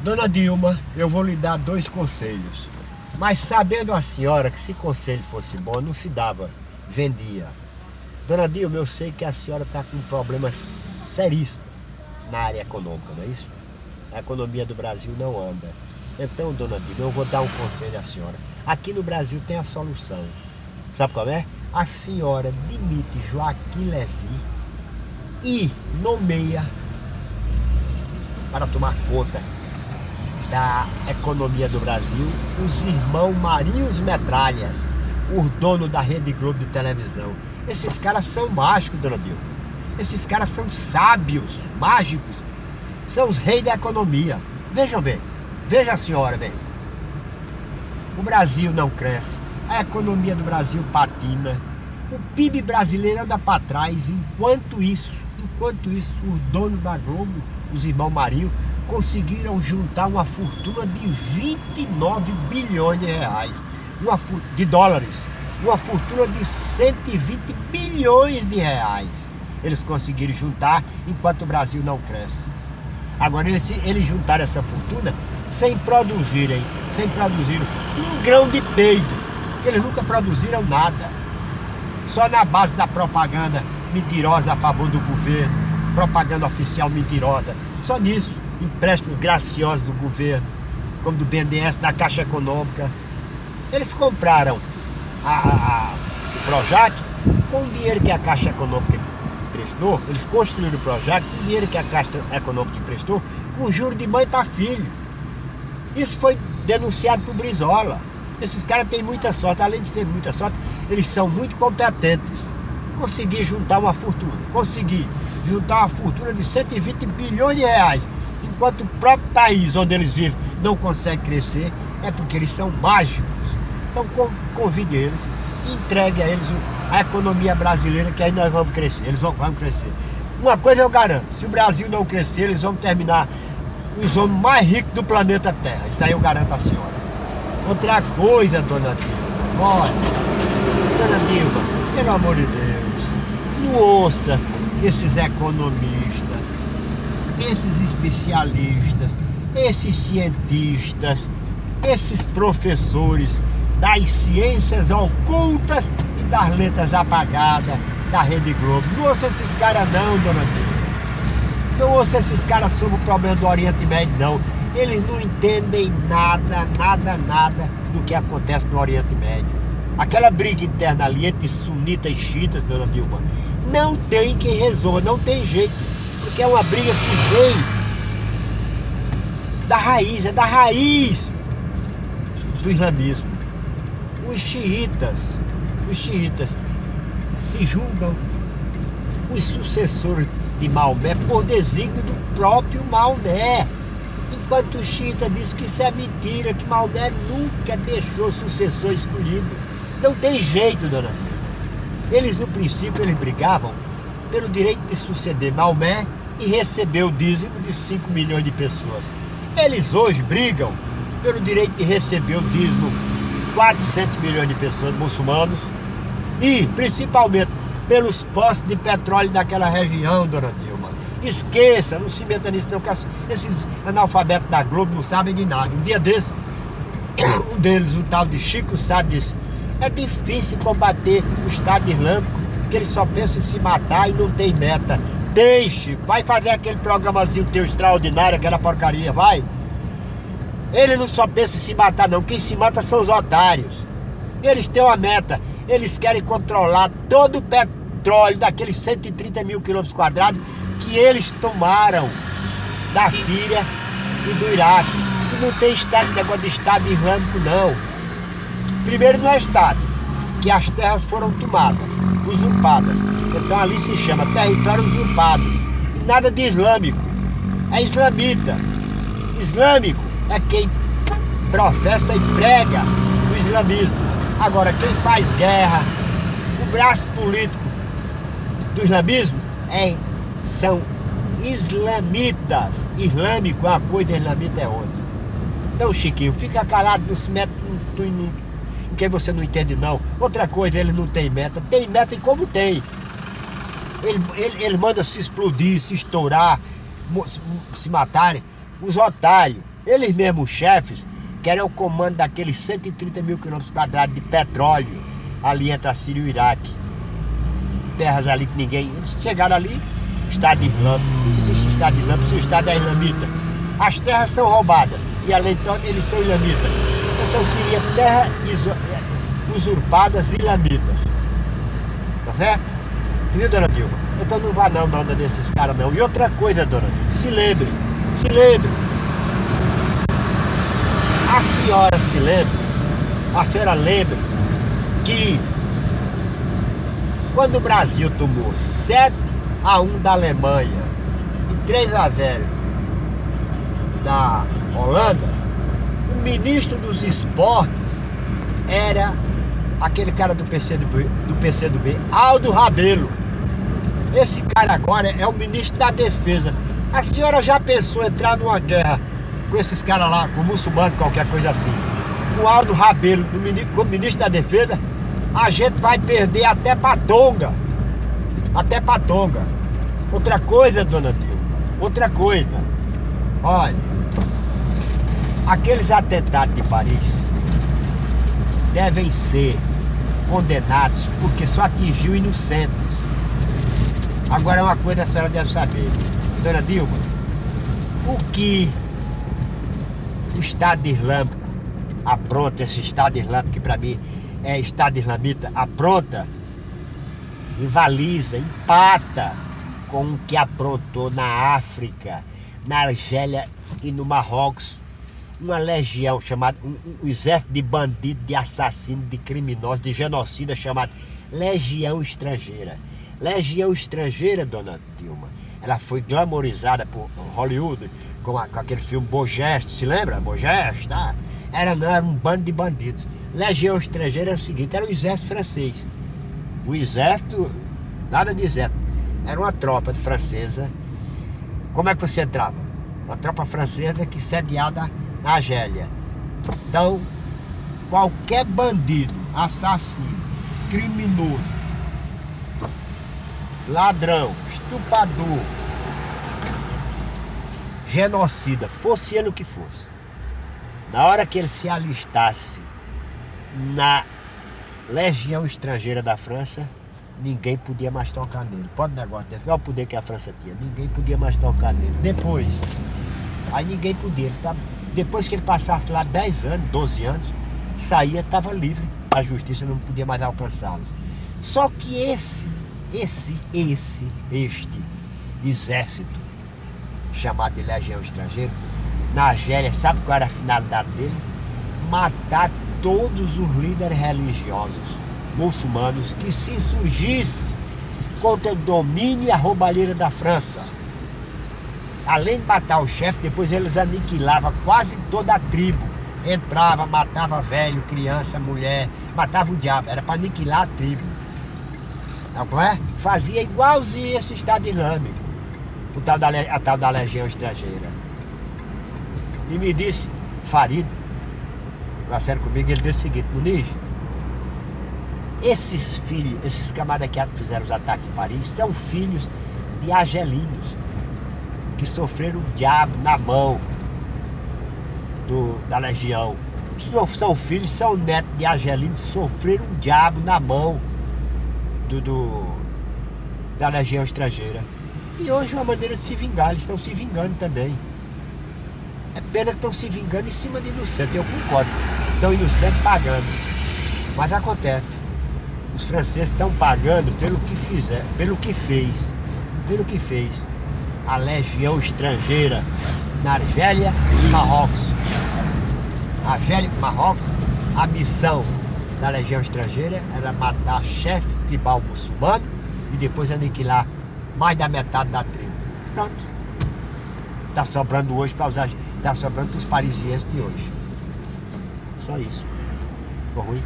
Dona Dilma, eu vou lhe dar 2 conselhos. Mas sabendo a senhora que se conselho fosse bom, não se dava, vendia. Dona Dilma, eu sei que a senhora está com um problema seríssimo na área econômica, não é isso? A economia do Brasil não anda. Então, dona Dilma, eu vou dar um conselho à senhora. Aqui no Brasil tem a solução. Sabe qual é? A senhora demite Joaquim Levy e nomeia para tomar conta da economia do Brasil os irmãos Marinhos Metralhas, o dono da Rede Globo de televisão. Esses caras são mágicos, dona Dilma. Esses caras são sábios, mágicos. São os reis da economia. Vejam bem, veja a senhora bem. O Brasil não cresce, a economia do Brasil patina, o PIB brasileiro anda para trás. Enquanto isso, o dono da Globo, os irmãos Marinho, conseguiram juntar uma fortuna de 29 bilhões de reais, de dólares, uma fortuna de 120 bilhões de reais. Eles conseguiram juntar enquanto o Brasil não cresce. Agora eles juntaram essa fortuna sem produzir um grão de peido, porque eles nunca produziram nada. Só na base da propaganda mentirosa a favor do governo, propaganda oficial mentirosa, só nisso. Empréstimos graciosos do governo, como do BNDES, da Caixa Econômica. Eles compraram o Projac com o dinheiro que a Caixa Econômica emprestou. Eles construíram o Projac com o dinheiro que a Caixa Econômica emprestou, com juros de mãe para filho. Isso foi denunciado por Brizola. Esses caras têm muita sorte, além de ter muita sorte, eles são muito competentes. Consegui juntar uma fortuna de 120 bilhões de reais. Enquanto o próprio país onde eles vivem não consegue crescer, é porque eles são mágicos. Então convide eles, entregue a eles a economia brasileira, que aí nós vamos crescer, eles vão crescer. Uma coisa eu garanto, se o Brasil não crescer, eles vão terminar os homens mais ricos do planeta Terra. Isso aí eu garanto à senhora. Outra coisa, dona Dilma, olha, dona Dilma, pelo amor de Deus, não ouça esses economistas, esses especialistas, esses cientistas, esses professores das ciências ocultas e das letras apagadas da Rede Globo. Não ouça esses caras não, dona Dilma. Não ouça esses caras sobre o problema do Oriente Médio, não. Eles não entendem nada do que acontece no Oriente Médio. Aquela briga interna ali entre sunitas e xiitas, dona Dilma, não tem quem resolva, não tem jeito. Porque é uma briga que vem da raiz do islamismo. Os xiitas se julgam os sucessores de Maomé por desígnio do próprio Maomé. Enquanto o xiita diz que isso é mentira, que Maomé nunca deixou sucessor escolhido. Não tem jeito, dona Dilma. Eles no princípio brigavam pelo direito de suceder Maomé e receber o dízimo de 5 milhões de pessoas. Eles hoje brigam pelo direito de receber o dízimo de 400 milhões de pessoas muçulmanos e, principalmente, pelos postos de petróleo daquela região, dona Dilma. Esqueça, não se meta nisso não, que esses analfabetos da Globo não sabem de nada. Um dia desse, um deles, um tal de Chico Sá, disse: é difícil combater o Estado Islâmico, porque ele só pensa em se matar e não tem meta. Deixe, vai fazer aquele programazinho teu extraordinário, aquela porcaria, vai. Ele não só pensa em se matar não, quem se mata são os otários. Eles têm uma meta, eles querem controlar todo o petróleo daqueles 130 mil quilômetros quadrados que eles tomaram da Síria e do Iraque. E não tem negócio de Estado Islâmico não. Primeiro não é Estado, que as terras foram tomadas, usurpadas. Então ali se chama território usurpado. E nada de islâmico. É islamita. Islâmico é quem professa e prega o islamismo. Agora, quem faz guerra, o braço político do islamismo são islamitas. Islâmico é uma coisa, islamita é outra. Então, Chiquinho, fica calado, não se mete em quem você não entende não. Outra coisa, ele não tem meta. Tem meta e como tem. Ele manda se explodir, se estourar, se matarem. Os otários, Eles mesmos, chefes, querem o comando daqueles 130 mil quilômetros quadrados de petróleo ali entre a Síria e o Iraque. Terras ali que ninguém... Eles chegaram ali, Estado Islâmico. Existe Estado Islâmico, o Estado é islamita. As terras são roubadas e além de tudo eles são islamitas. Então seria terras usurpadas islamitas. Tá certo? Viu, dona Dilma? Então não vá não na onda desses caras não. E outra coisa, dona Dilma, se lembre. A senhora lembra que quando o Brasil tomou 7-1 da Alemanha e 3-0 da Holanda, o ministro dos esportes era aquele cara do PCdoB, Aldo Rebelo. Esse cara agora é o ministro da defesa. A senhora já pensou em entrar numa guerra com esses caras lá, com muçulmano, qualquer coisa assim? Com Aldo Rebelo como ministro da defesa, a gente vai perder até pra Tonga. Até pra Tonga. Outra coisa, dona Dilma, outra coisa. Olha, aqueles atentados de Paris devem ser condenados porque só atingiu inocentes. Agora uma coisa a senhora deve saber, dona Dilma, o que o Estado Islâmico apronta, esse Estado Islâmico que para mim é Estado Islamita, apronta, rivaliza, empata com o que aprontou na África, na Argélia e no Marrocos, uma legião chamada, um exército de bandidos, de assassinos, de criminosos, de genocidas chamado Legião Estrangeira. Legião Estrangeira, dona Dilma, ela foi glamorizada por Hollywood com aquele filme Bojet, se lembra? Bojet, tá? Era um bando de bandidos. Legião Estrangeira era o seguinte, era o exército francês. O exército, nada de exército, era uma tropa francesa. Como é que você entrava? Uma tropa francesa que sediada na Argélia. Então, qualquer bandido, assassino, criminoso, ladrão, estuprador, genocida, fosse ele o que fosse, na hora que ele se alistasse na Legião Estrangeira da França, ninguém podia mais tocar nele. Pode negócio desse, olha o poder que a França tinha, ninguém podia mais tocar nele. Aí ninguém podia, depois que ele passasse lá 10 anos, 12 anos, saía, estava livre, a justiça não podia mais alcançá-los. Só que este exército, chamado de Legião Estrangeira, na Argélia, sabe qual era a finalidade dele? Matar todos os líderes religiosos muçulmanos que se insurgissem contra o domínio e a roubalheira da França. Além de matar o chefe, depois eles aniquilavam quase toda a tribo. Entrava, matava velho, criança, mulher, matava o diabo, era para aniquilar a tribo. Não é? Fazia igualzinho esse Estado Islâmico, a tal da Legião Estrangeira. E me disse, Farid, conversando comigo, ele disse o seguinte: Muniz, esses filhos, esses camaradas que fizeram os ataques em Paris, são filhos de argelinos, que sofreram o diabo na mão da Legião. São filhos, são netos de argelinos que sofreram o diabo na mão da Legião Estrangeira. E hoje é uma maneira de se vingar, eles estão se vingando também. É pena que estão se vingando em cima de inocente, eu concordo. Estão inocentes pagando. Mas acontece. Os franceses estão pagando pelo que fizer, pelo que fez a Legião Estrangeira na Argélia e Marrocos. Argélia e Marrocos, a missão da Legião Estrangeira era matar chefe tribal muçulmano e depois aniquilar mais da metade da tribo. Pronto. Está sobrando hoje para usar, está sobrando para os parisienses de hoje. Só isso. Ficou ruim?